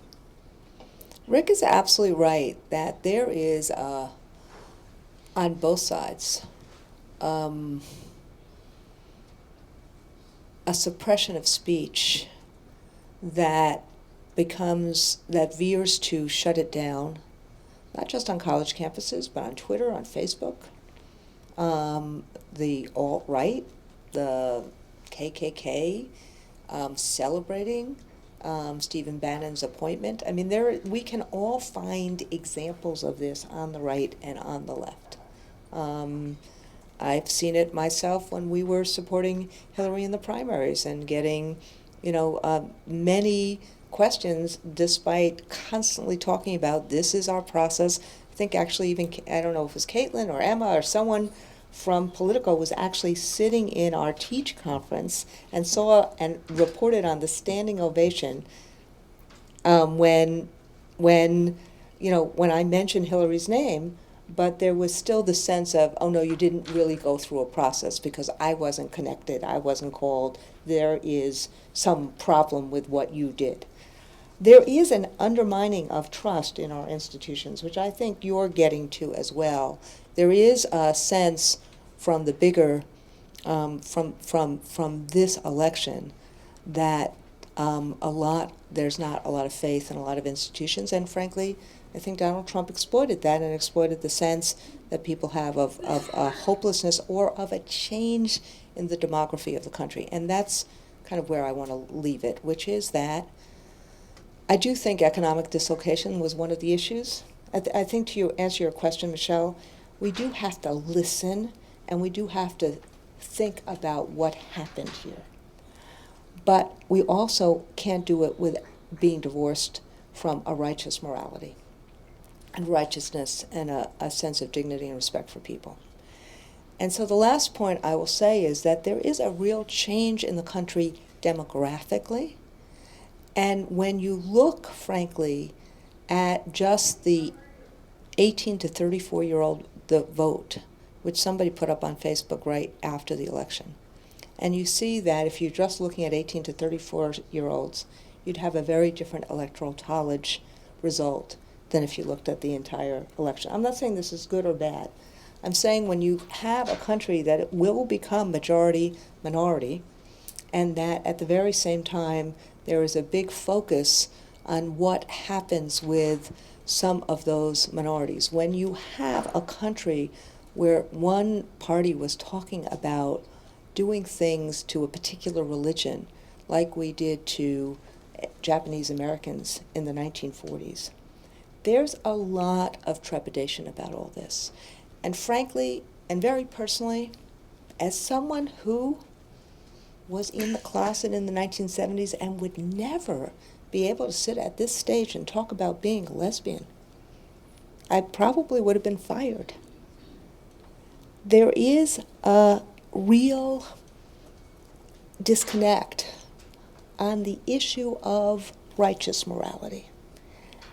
Rick is absolutely right that there is, on both sides, a suppression of speech that veers to shut it down, not just on college campuses, but on Twitter, on Facebook. The alt-right, the KKK, celebrating Stephen Bannon's appointment. I mean, we can all find examples of this on the right and on the left. I've seen it myself when we were supporting Hillary in the primaries and getting, many questions despite constantly talking about this is our process. I think actually even, I don't know if it was Caitlin or Emma or someone from Politico was actually sitting in our Teach conference and saw and reported on the standing ovation when I mentioned Hillary's name, but there was still the sense of, oh no, you didn't really go through a process because I wasn't connected, I wasn't called, there is some problem with what you did. There is an undermining of trust in our institutions, which I think you're getting to as well. There is a sense from the bigger, from this election, that there's not a lot of faith in a lot of institutions, and frankly, I think Donald Trump exploited that and exploited the sense that people have of a hopelessness or of a change in the demography of the country. And that's kind of where I want to leave it, which is that I do think economic dislocation was one of the issues. I think to answer your question, Michelle, we do have to listen and we do have to think about what happened here. But we also can't do it with being divorced from a righteous morality and righteousness and a sense of dignity and respect for people. And so the last point I will say is that there is a real change in the country demographically. And when you look, frankly, at just the 18 to 34-year-old the vote, which somebody put up on Facebook right after the election, and you see that if you're just looking at 18 to 34-year-olds, you'd have a very different electoral college result than if you looked at the entire election. I'm not saying this is good or bad. I'm saying when you have a country that it will become majority-minority, and that at the very same time there is a big focus on what happens with some of those minorities. When you have a country where one party was talking about doing things to a particular religion, like we did to Japanese Americans in the 1940s, there's a lot of trepidation about all this. And frankly, and very personally, as someone who was in the closet in the 1970s and would never be able to sit at this stage and talk about being a lesbian, I probably would have been fired. There is a real disconnect on the issue of righteous morality.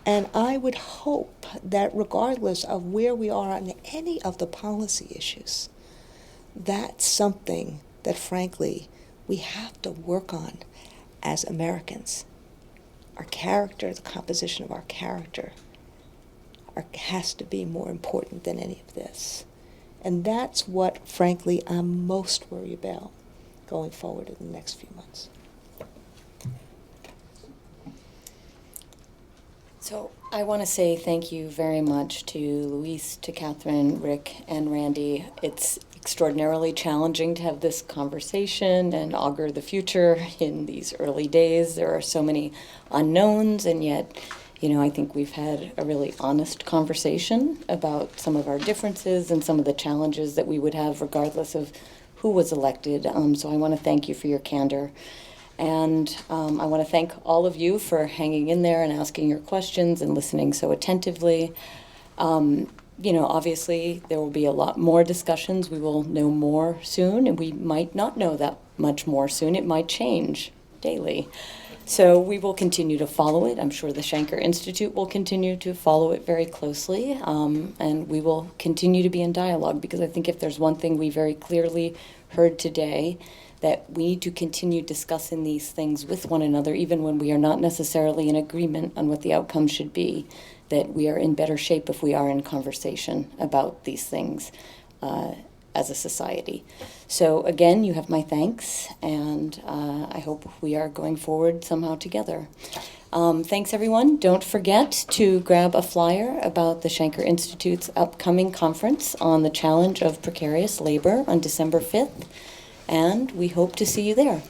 And I would hope that regardless of where we are on any of the policy issues, that's something that, frankly, we have to work on as Americans. Our character, the composition of our character, has to be more important than any of this. And that's what, frankly, I'm most worried about going forward in the next few months. So I want to say thank you very much to Luis, to Catherine, Rick, and Randy. It's extraordinarily challenging to have this conversation and augur the future in these early days. There are so many unknowns, and yet, I think we've had a really honest conversation about some of our differences and some of the challenges that we would have regardless of who was elected. So I want to thank you for your candor. And I want to thank all of you for hanging in there and asking your questions and listening so attentively. Obviously, there will be a lot more discussions. We will know more soon, and we might not know that much more soon. It might change daily. So we will continue to follow it. I'm sure the Shanker Institute will continue to follow it very closely, and we will continue to be in dialogue, because I think if there's one thing we very clearly heard today, that we need to continue discussing these things with one another, even when we are not necessarily in agreement on what the outcome should be, that we are in better shape if we are in conversation about these things as a society. So again, you have my thanks, and I hope we are going forward somehow together. Thanks, everyone. Don't forget to grab a flyer about the Shanker Institute's upcoming conference on the challenge of precarious labor on December 5th. And we hope to see you there.